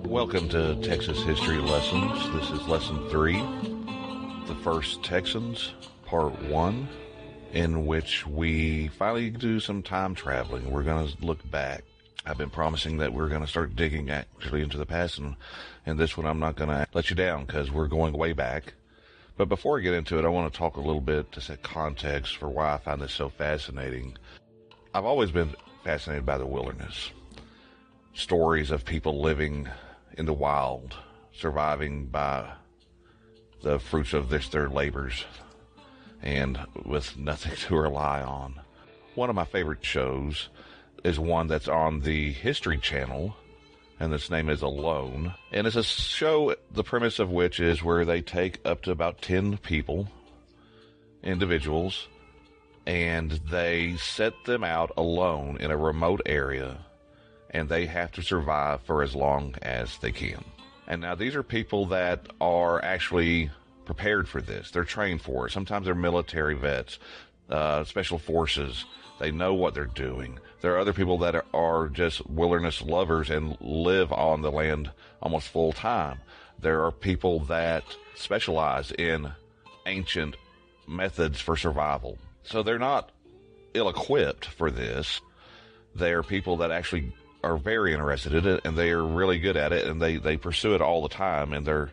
Welcome to Texas History Lessons. This is Lesson 3, The First Texans, Part 1, in which we finally do some time traveling. We're going to look back. I've been promising that we're going to start digging actually into the past, and this one I'm not going to let you down because we're going way back. But before I get into it, I want to talk a little bit to set context for why I find this so fascinating. I've always been fascinated by the wilderness. Stories of people living in the wild, surviving by the fruits of their labors, and with nothing to rely on. One of my favorite shows is one that's on the History Channel, and its name is Alone. And it's a show, the premise of which is where they take up to about 10 people, individuals, and they set them out alone in a remote area, and they have to survive for as long as they can. And now these are people that are actually prepared for this. They're trained for it. Sometimes they're military vets, special forces. They know what they're doing. There are other people that are just wilderness lovers and live on the land almost full time. There are people that specialize in ancient methods for survival. So they're not ill-equipped for this. They're people that actually are very interested in it, and they are really good at it, and they pursue it all the time in their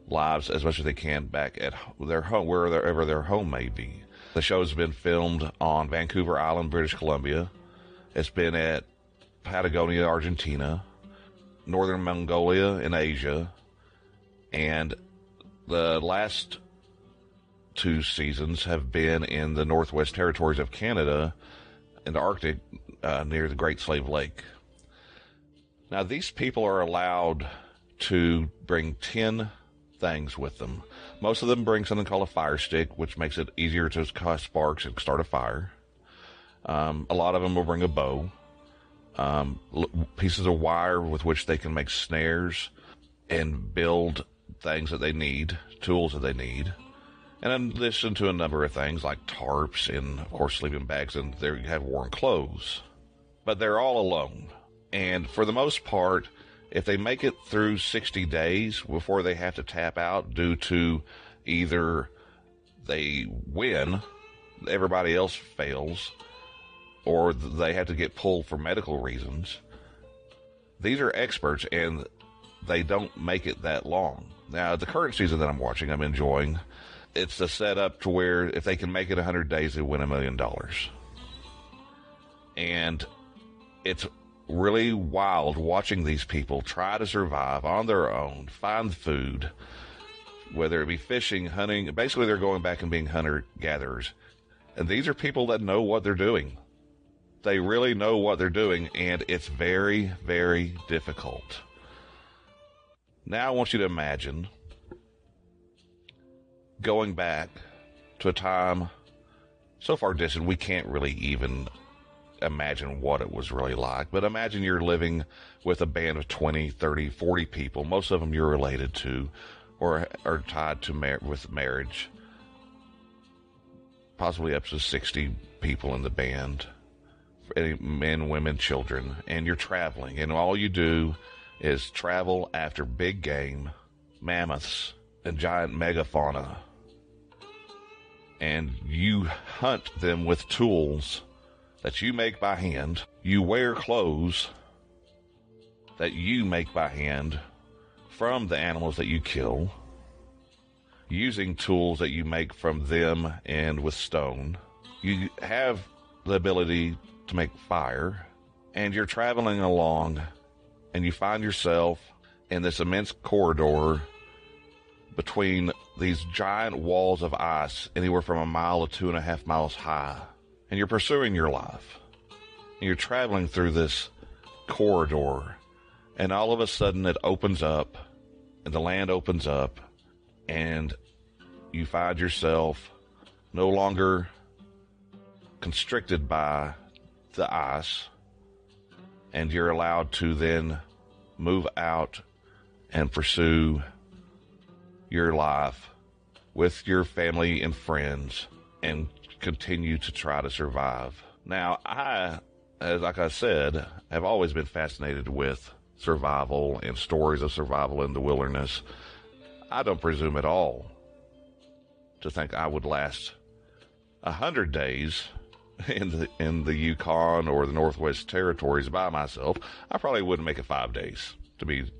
lives as much as they can back at their home, wherever their home may be. The show's been filmed on Vancouver Island, British Columbia. It's been at Patagonia, Argentina, Northern Mongolia in Asia, and the last 2 seasons have been in the Northwest Territories of Canada, in the Arctic, near the Great Slave Lake. Now, these people are allowed to bring 10 things with them. Most of them bring something called a fire stick, which makes it easier to cause sparks and start a fire. A lot of them will bring a bow, pieces of wire with which they can make snares and build things that they need, tools that they need. And in addition to a number of things like tarps and, of course, sleeping bags, and they have warm clothes. But they're all alone. And for the most part, if they make it through 60 days before they have to tap out due to either they win, everybody else fails, or they have to get pulled for medical reasons, these are experts and they don't make it that long. Now, the current season that I'm watching, I'm enjoying. It's a setup to where if they can make it 100 days, they win $1 million. And it's really wild watching these people try to survive on their own, find food, whether it be fishing, hunting. Basically, they're going back and being hunter-gatherers. And these are people that know what they're doing. They really know what they're doing, and it's very, very difficult. Now I want you to imagine going back to a time so far distant we can't really even imagine what it was really like. But imagine you're living with a band of 20, 30, 40 people. Most of them you're related to or are tied to with marriage. Possibly up to 60 people in the band. Men, women, children. And you're traveling. And all you do is travel after big game, mammoths, and giant megafauna. And you hunt them with tools that you make by hand. You wear clothes that you make by hand from the animals that you kill, using tools that you make from them and with stone. You have the ability to make fire, and you're traveling along, and you find yourself in this immense corridor between these giant walls of ice, anywhere from 1 mile to 2.5 miles high. And you're pursuing your life. And you're traveling through this corridor. And all of a sudden it opens up. And the land opens up. And you find yourself no longer constricted by the ice. And you're allowed to then move out and pursue your life with your family and friends and continue to try to survive. Now, like I said, have always been fascinated with survival and stories of survival in the wilderness, I don't presume at all to think I would last 100 days in the Yukon or the Northwest Territories by myself. I probably wouldn't make it 5 days, to be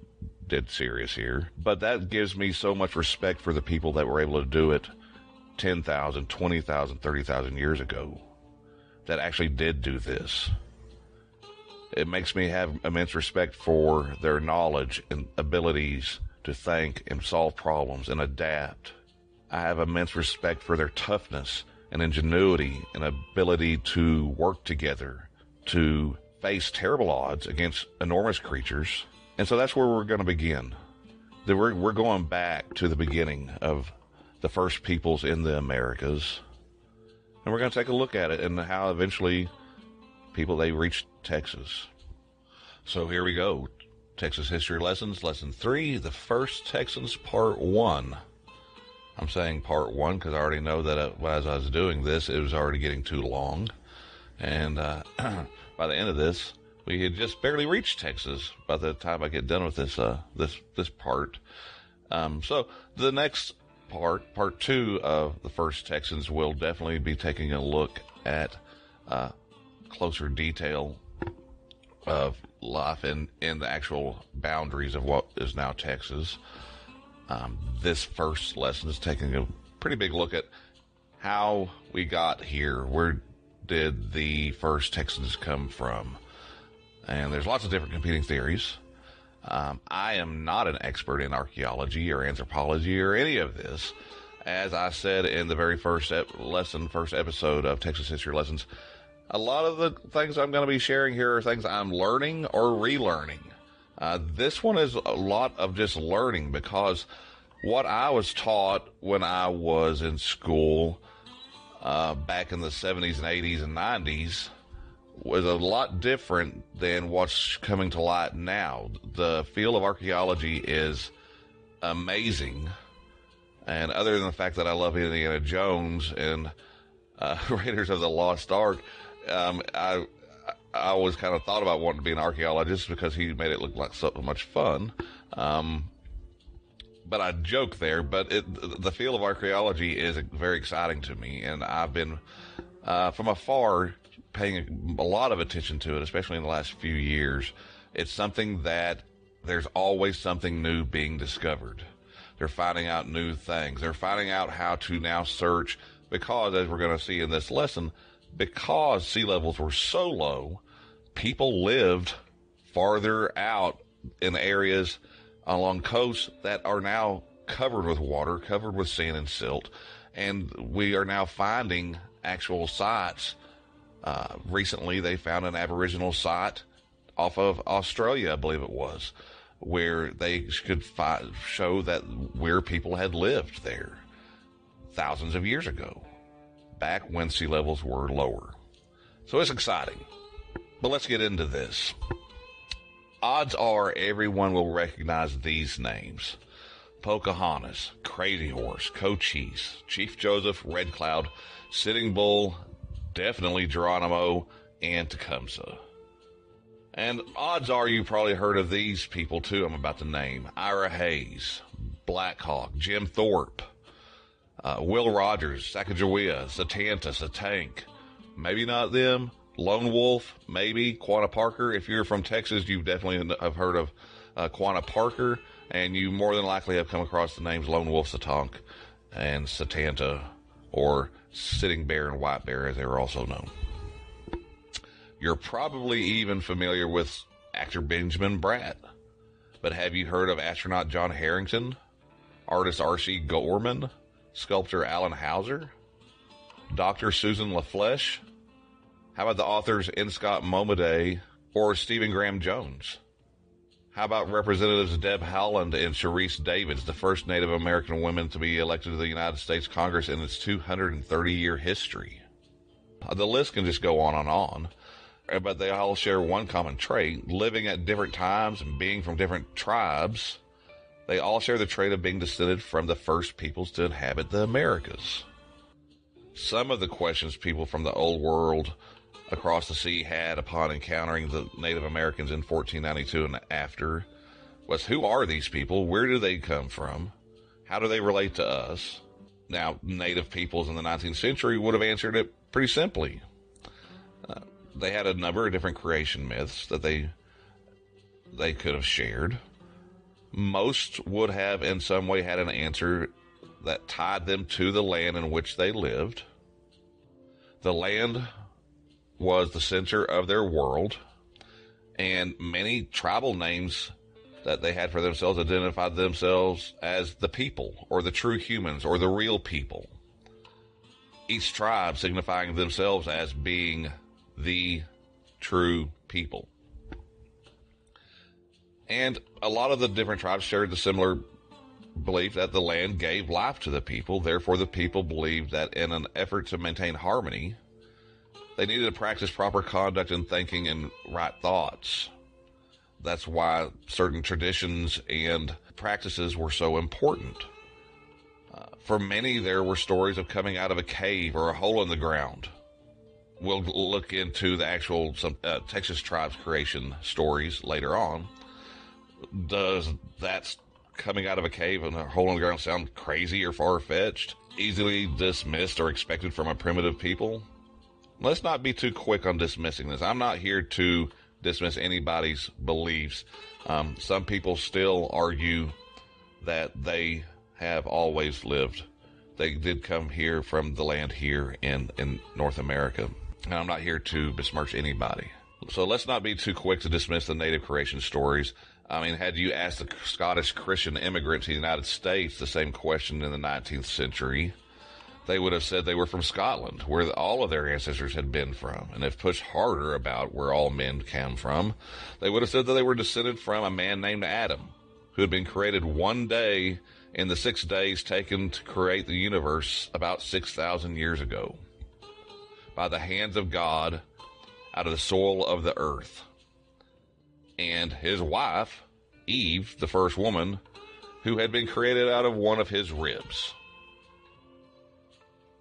dead serious here. But that gives me so much respect for the people that were able to do it 10,000, 20,000, 30,000 years ago, that actually did do this. It makes me have immense respect for their knowledge and abilities to think and solve problems and adapt. I have immense respect for their toughness and ingenuity and ability to work together to face terrible odds against enormous creatures. And so that's where we're going to begin. We're going back to the beginning of the first peoples in the Americas. And we're going to take a look at it and how eventually they reached Texas. So here we go. Texas History Lessons, Lesson 3, The First Texans, Part 1. I'm saying Part 1 because I already know that as I was doing this, it was already getting too long. And by the end of this, we had just barely reached Texas by the time I get done with this part. So the next part 2 of The First Texans, will definitely be taking a look at closer detail of life in the actual boundaries of what is now Texas. This first lesson is taking a pretty big look at how we got here. Where did the first Texans come from? And there's lots of different competing theories. I am not an expert in archaeology or anthropology or any of this. As I said in the very first episode of Texas History Lessons, a lot of the things I'm going to be sharing here are things I'm learning or relearning. This one is a lot of just learning, because what I was taught when I was in school back in the 70s and 80s and 90s was a lot different than what's coming to light now. The field of archaeology is amazing. And other than the fact that I love Indiana Jones and Raiders of the Lost Ark, I always kind of thought about wanting to be an archaeologist because he made it look like so much fun. But I joke there, but the field of archaeology is very exciting to me, and I've been from afar paying a lot of attention to it, especially in the last few years. It's something that there's always something new being discovered. They're finding out new things. They're finding out how to now search, because, as we're going to see in this lesson, because sea levels were so low, people lived farther out in areas along coasts that are now covered with water, covered with sand and silt, and we are now finding actual sites. Recently, they found an Aboriginal site off of Australia, I believe it was, where they could show that where people had lived there thousands of years ago, back when sea levels were lower. So it's exciting. But let's get into this. Odds are everyone will recognize these names: Pocahontas, Crazy Horse, Cochise, Chief Joseph, Red Cloud, Sitting Bull, definitely Geronimo, and Tecumseh. And odds are you probably heard of these people too I'm about to name: Ira Hayes, Black Hawk, Jim Thorpe, Will Rogers, Sacagawea, Satanta, Satank. Maybe not them. Lone Wolf, maybe. Quanah Parker. If you're from Texas, you definitely have heard of Quanah Parker, and you more than likely have come across the names Lone Wolf, Satank, and Satanta, or Sitting Bear and White Bear, as they were also known. You're probably even familiar with actor Benjamin Bratt. But have you heard of astronaut John Harrington, artist R.C. Gorman, sculptor Alan Hauser, Dr. Susan LaFleche? How about the authors N. Scott Momaday or Stephen Graham Jones? How about Representatives Deb Haaland and Sharice Davids, the first Native American women to be elected to the United States Congress in its 230-year history? The list can just go on and on. But they all share one common trait: living at different times and being from different tribes. They all share the trait of being descended from the first peoples to inhabit the Americas. Some of the questions people from the old world across the sea had upon encountering the Native Americans in 1492 and after was, who are these people? Where do they come from? How do they relate to us? Now, Native peoples in the 19th century would have answered it pretty simply. They had a number of different creation myths that they could have shared. Most would have in some way had an answer that tied them to the land in which they lived. The land was the center of their world, and many tribal names that they had for themselves identified themselves as the people, or the true humans, or the real people. Each tribe signifying themselves as being the true people. And a lot of the different tribes shared the similar belief that the land gave life to the people. Therefore, the people believed that in an effort to maintain harmony, they needed to practice proper conduct and thinking and right thoughts. That's why certain traditions and practices were so important. For many, there were stories of coming out of a cave or a hole in the ground. We'll look into the actual Texas tribes creation stories later on. Does that coming out of a cave and a hole in the ground sound crazy or far-fetched? Easily dismissed or expected from a primitive people? Let's not be too quick on dismissing this. I'm not here to dismiss anybody's beliefs. Some people still argue that they have always lived. They did come here from the land here in North America. And I'm not here to besmirch anybody. So let's not be too quick to dismiss the native creation stories. I mean, had you asked the Scottish Christian immigrant to the United States the same question in the 19th century, they would have said they were from Scotland, where all of their ancestors had been from. And if pushed harder about where all men came from, they would have said that they were descended from a man named Adam, who had been created one day in the 6 days taken to create the universe about 6,000 years ago, by the hands of God out of the soil of the earth. And his wife, Eve, the first woman, who had been created out of one of his ribs.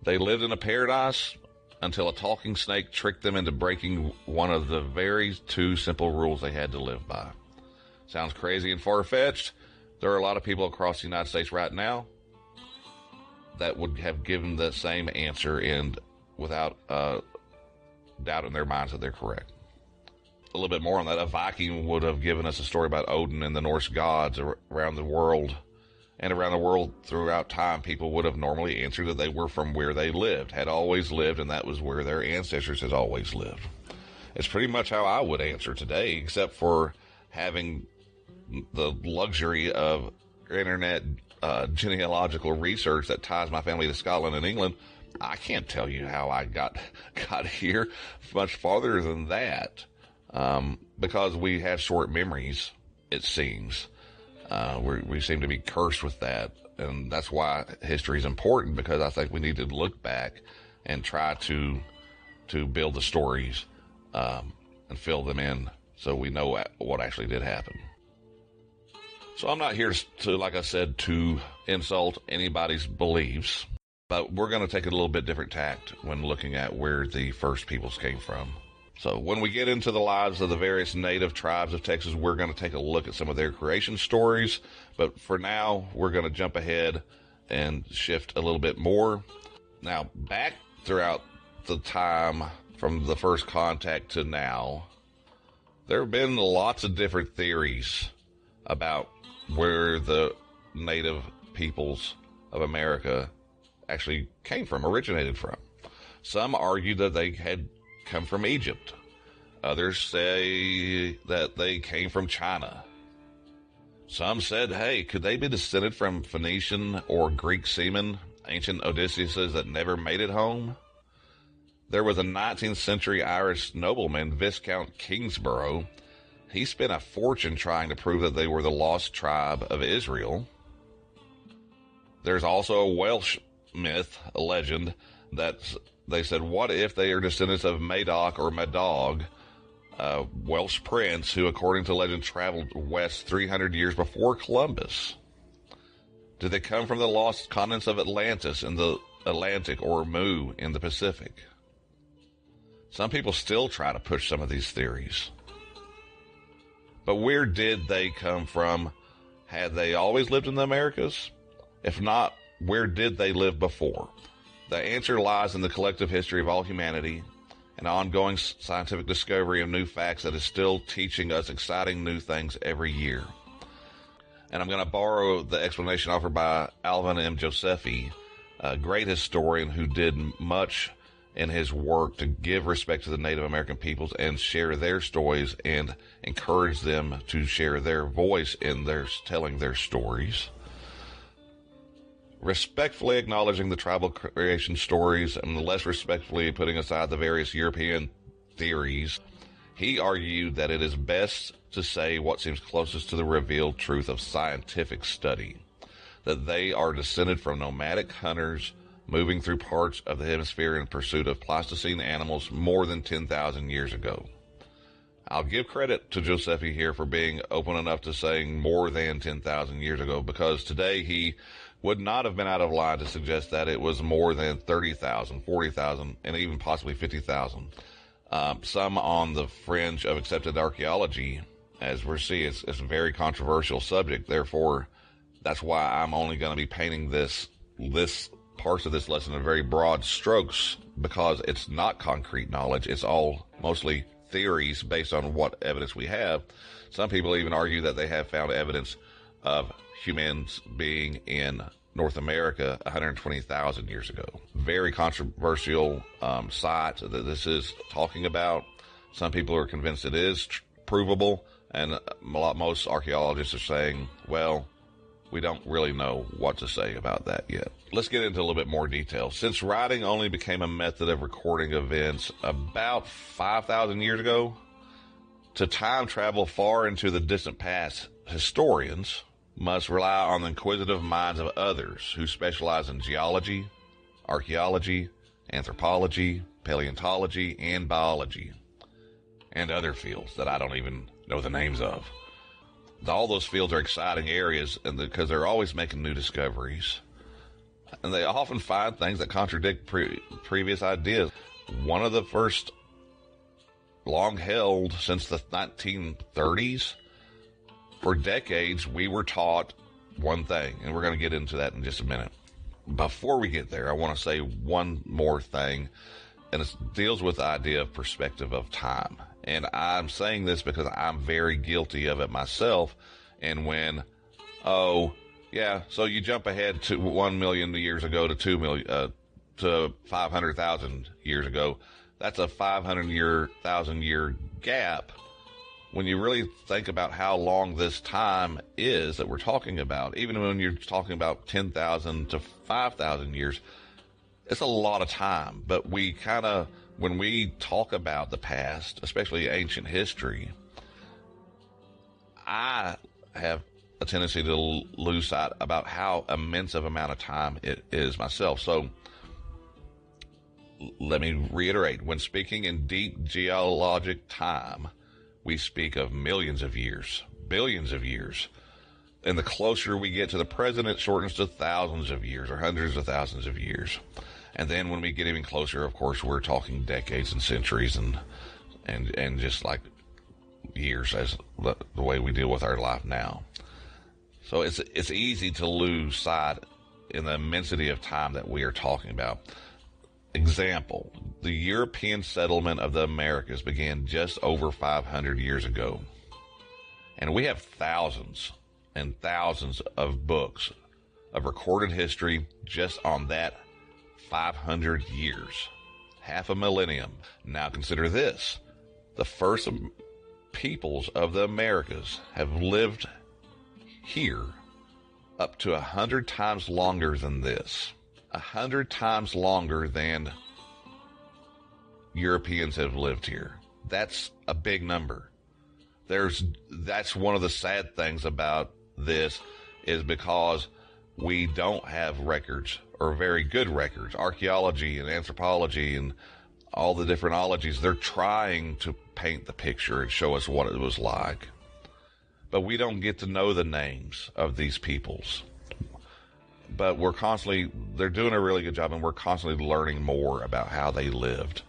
They lived in a paradise until a talking snake tricked them into breaking one of the very two simple rules they had to live by. Sounds crazy and far-fetched. There are a lot of people across the United States right now that would have given the same answer and without doubt in their minds that they're correct. A little bit more on that. A Viking would have given us a story about Odin and the Norse gods around the world. And around the world throughout time, people would have normally answered that they were from where they lived, had always lived, and that was where their ancestors had always lived. It's pretty much how I would answer today, except for having the luxury of internet genealogical research that ties my family to Scotland and England. I can't tell you how I got here much farther than that, because we have short memories, it seems. We seem to be cursed with that, and that's why history is important, because I think we need to look back and try to build the stories and fill them in so we know what actually did happen. So I'm not here to, like I said, to insult anybody's beliefs, but we're going to take a little bit different tact when looking at where the first peoples came from. So when we get into the lives of the various native tribes of Texas, we're going to take a look at some of their creation stories. But for now, we're going to jump ahead and shift a little bit more. Now, back throughout the time from the first contact to now, there have been lots of different theories about where the native peoples of America actually came from, originated from. Some argue that they had come from Egypt. Others say that they came from China. Some said, hey, could they be descended from Phoenician or Greek seamen, ancient Odysseus that never made it home? There was a 19th century Irish nobleman, Viscount Kingsborough. He spent a fortune trying to prove that they were the lost tribe of Israel. There's also a Welsh myth, a legend, that they said, what if they are descendants of Madoc or Madog, a Welsh prince who, according to legend, traveled west 300 years before Columbus? Did they come from the lost continents of Atlantis in the Atlantic or Mu in the Pacific? Some people still try to push some of these theories. But where did they come from? Had they always lived in the Americas? If not, where did they live before? The answer lies in the collective history of all humanity, an ongoing scientific discovery of new facts that is still teaching us exciting new things every year. And I'm going to borrow the explanation offered by Alvin M. Josephi, a great historian who did much in his work to give respect to the Native American peoples and share their stories and encourage them to share their voice in their telling their stories. Respectfully acknowledging the tribal creation stories and less respectfully putting aside the various European theories, he argued that it is best to say what seems closest to the revealed truth of scientific study, that they are descended from nomadic hunters moving through parts of the hemisphere in pursuit of Pleistocene animals more than 10,000 years ago. I'll give credit to Josephi here for being open enough to saying more than 10,000 years ago, because today he would not have been out of line to suggest that it was more than 30,000, 40,000, and even possibly 50,000. Some on the fringe of accepted archaeology, as we're seeing, it's a very controversial subject. Therefore, that's why I'm only going to be painting this parts of this lesson in very broad strokes, because it's not concrete knowledge. It's all mostly theories based on what evidence we have. Some people even argue that they have found evidence of humans being in North America 120,000 years ago. Very controversial site that this is talking about. Some people are convinced it is provable, and most archaeologists are saying, well, we don't really know what to say about that yet. Let's get into a little bit more detail. Since writing only became a method of recording events about 5,000 years ago, to time travel far into the distant past, historians must rely on the inquisitive minds of others who specialize in geology, archaeology, anthropology, paleontology, and biology, and other fields that I don't even know the names of. All those fields are exciting areas because they're always making new discoveries. And they often find things that contradict previous ideas. One of the first long held since the 1930s, for decades, we were taught one thing, and we're going to get into that in just a minute. Before we get there, I want to say one more thing, and it deals with the idea of perspective of time. And I'm saying this because I'm very guilty of it myself. And when, so you jump ahead to 1 million years ago to 2 million, to 500,000 years ago. That's a 500,000 year gap. When you really think about how long this time is that we're talking about, even when you're talking about 10,000 to 5,000 years, it's a lot of time. But we kind of, when we talk about the past, especially ancient history, I have a tendency to lose sight about how immense of amount of time it is myself. So let me reiterate, when speaking in deep geologic time, we speak of millions of years, billions of years. And the closer we get to the present, it shortens to thousands of years or hundreds of thousands of years. And then when we get even closer, of course, we're talking decades and centuries and just like years as the way we deal with our life now. So it's easy to lose sight in the immensity of time that we are talking about. Example, the European settlement of the Americas began just over 500 years ago. And we have thousands and thousands of books of recorded history just on that 500 years, half a millennium. Now consider this. The first peoples of the Americas have lived here up to 100 times longer than this. 100 times longer than Europeans have lived here. That's a big number. That's one of the sad things about this, is because we don't have records, or very good records. Archaeology and anthropology and all the different ologies, they're trying to paint the picture and show us what it was like. But we don't get to know the names of these peoples. But they're doing a really good job, and we're constantly learning more about how they lived.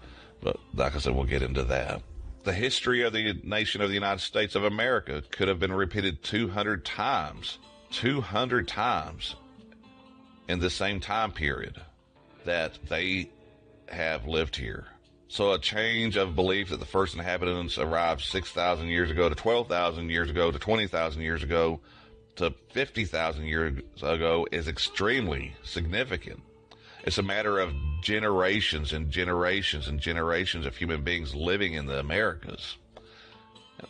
But like I said, we'll get into that. The history of the nation of the United States of America could have been repeated 200 times. 200 times in the same time period that they have lived here. So a change of belief that the first inhabitants arrived 6,000 years ago to 12,000 years ago to 20,000 years ago to 50,000 years ago is extremely significant. It's a matter of generations and generations and generations of human beings living in the Americas.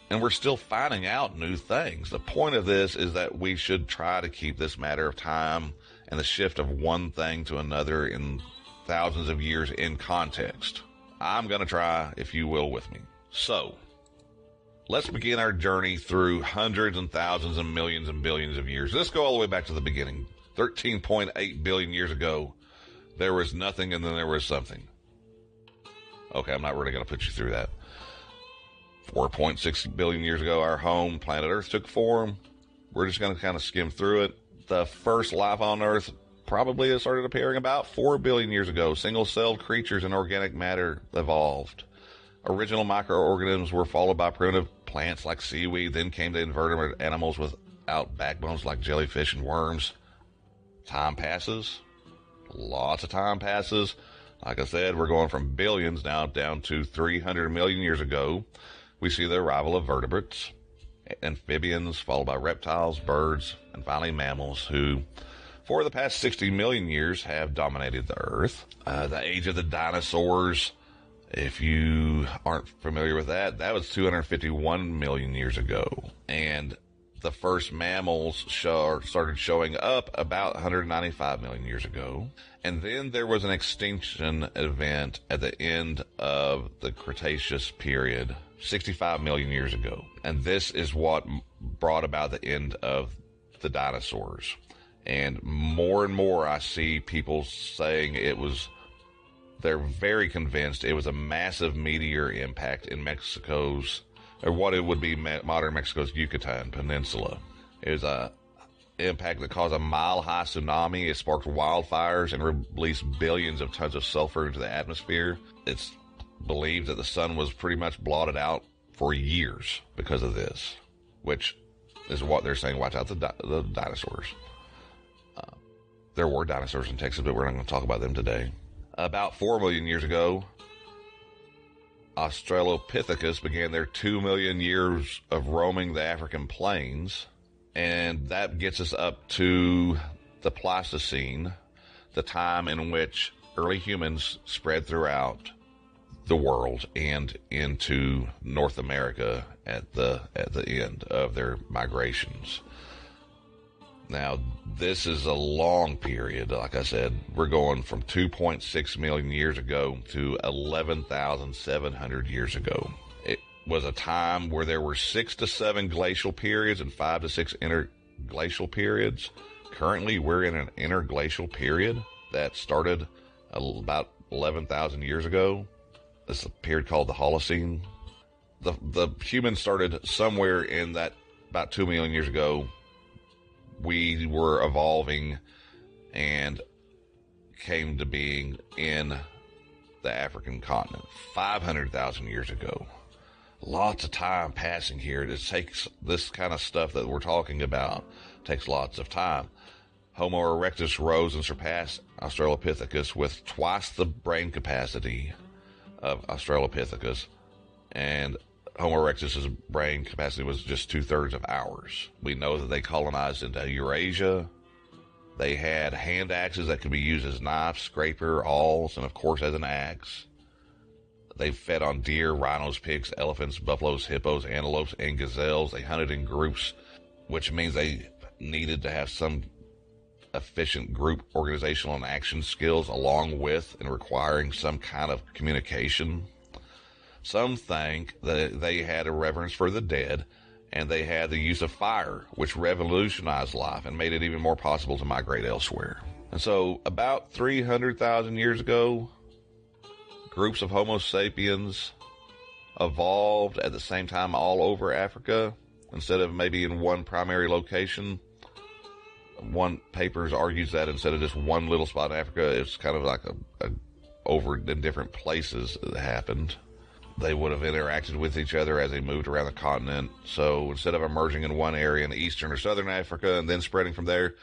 And we're still finding out new things. The point of this is that we should try to keep this matter of time and the shift of one thing to another in thousands of years in context. I'm going to try, if you will, with me. So, let's begin our journey through hundreds and thousands and millions and billions of years. Let's go all the way back to the beginning. 13.8 billion years ago, there was nothing and then there was something. Okay, I'm not really going to put you through that. 4.6 billion years ago, our home, planet Earth, took form. We're just going to kind of skim through it. The first life on Earth probably has started appearing about 4 billion years ago. Single-celled creatures and organic matter evolved. Original microorganisms were followed by primitive plants like seaweed. Then came the invertebrate animals without backbones like jellyfish and worms. Time passes. Lots of time passes. Like I said, we're going from billions now down to 300 million years ago. We see the arrival of vertebrates, amphibians, followed by reptiles, birds, and finally mammals who, for the past 60 million years, have dominated the Earth. The age of the dinosaurs, if you aren't familiar with that, that was 251 million years ago. And the first mammals started showing up about 195 million years ago. And then there was an extinction event at the end of the Cretaceous period, 65 million years ago. And this is what brought about the end of the dinosaurs. And more I see people saying they're very convinced it was a massive meteor impact in Mexico's, or what it would be modern Mexico's Yucatan Peninsula. It was a impact that caused a mile-high tsunami. It sparked wildfires and released billions of tons of sulfur into the atmosphere. It's believed that the sun was pretty much blotted out for years because of this, which is what they're saying. Watch out the dinosaurs. There were dinosaurs in Texas, but we're not going to talk about them today. About 4 million years ago, Australopithecus began their 2 million years of roaming the African plains, and that gets us up to the Pleistocene, the time in which early humans spread throughout the world and into North America at the end of their migrations. Now, this is a long period. Like I said, we're going from 2.6 million years ago to 11,700 years ago. It was a time where there were 6 to 7 glacial periods and 5 to 6 interglacial periods. Currently, we're in an interglacial period that started about 11,000 years ago. This is a period called the Holocene. The humans started somewhere in that about 2 million years ago. We were evolving and came to being in the African continent 500,000 years ago. Lots of time passing here. It takes this kind of stuff that we're talking about takes lots of time. Homo erectus rose and surpassed Australopithecus with twice the brain capacity of Australopithecus, and Homo erectus's brain capacity was just 2/3 of ours. We know that they colonized into Eurasia. They had hand axes that could be used as knives, scraper, awls, and of course as an axe. They fed on deer, rhinos, pigs, elephants, buffaloes, hippos, antelopes, and gazelles. They hunted in groups, which means they needed to have some efficient group organizational and action skills along with and requiring some kind of communication. Some think that they had a reverence for the dead, and they had the use of fire, which revolutionized life and made it even more possible to migrate elsewhere. And so about 300,000 years ago, groups of Homo sapiens evolved at the same time all over Africa, instead of maybe in one primary location. One paper argues that instead of just one little spot in Africa, it's kind of like a over in different places that happened. They would have interacted with each other as they moved around the continent. So instead of emerging in one area in eastern or southern Africa and then spreading from there,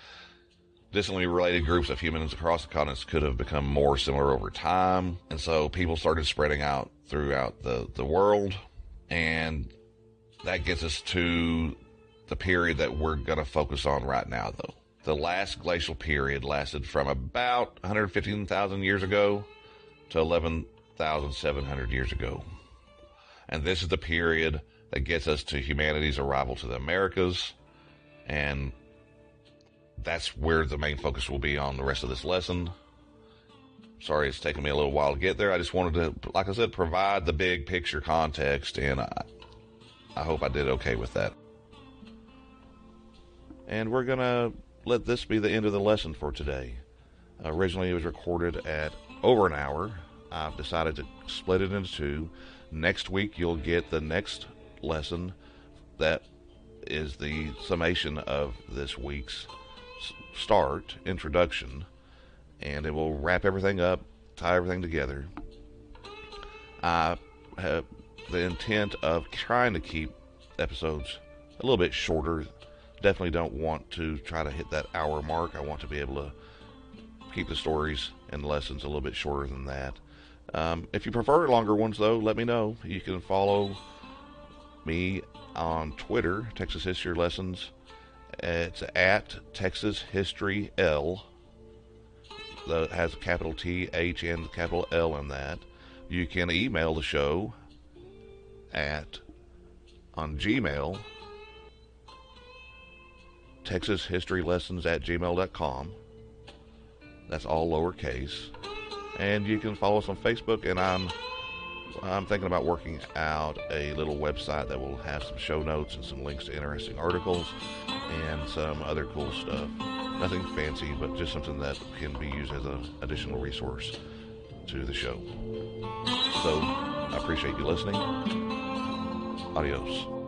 distantly related groups of humans across the continents could have become more similar over time. And so people started spreading out throughout the world. And that gets us to the period that we're going to focus on right now, though. The last glacial period lasted from about 115,000 years ago to 11,700 years ago. And this is the period that gets us to humanity's arrival to the Americas. And that's where the main focus will be on the rest of this lesson. Sorry it's taken me a little while to get there. I just wanted to, like I said, provide the big picture context, and I hope I did okay with that. And we're going to let this be the end of the lesson for today. Originally it was recorded at over an hour. I've decided to split it into two. Next week you'll get the next lesson that is the summation of this week's start, introduction, and it will wrap everything up, tie everything together. I have the intent of trying to keep episodes a little bit shorter. Definitely don't want to try to hit that hour mark. I want to be able to keep the stories and lessons a little bit shorter than that. If you prefer longer ones, though, let me know. You can follow me on Twitter, Texas History Lessons. It's at Texas History L. That has a capital T, H, and a capital L in that. You can email the show on Gmail, TexasHistoryLessons@gmail.com. That's all lowercase. And you can follow us on Facebook, and I'm thinking about working out a little website that will have some show notes and some links to interesting articles and some other cool stuff. Nothing fancy, but just something that can be used as an additional resource to the show. So, I appreciate you listening. Adios.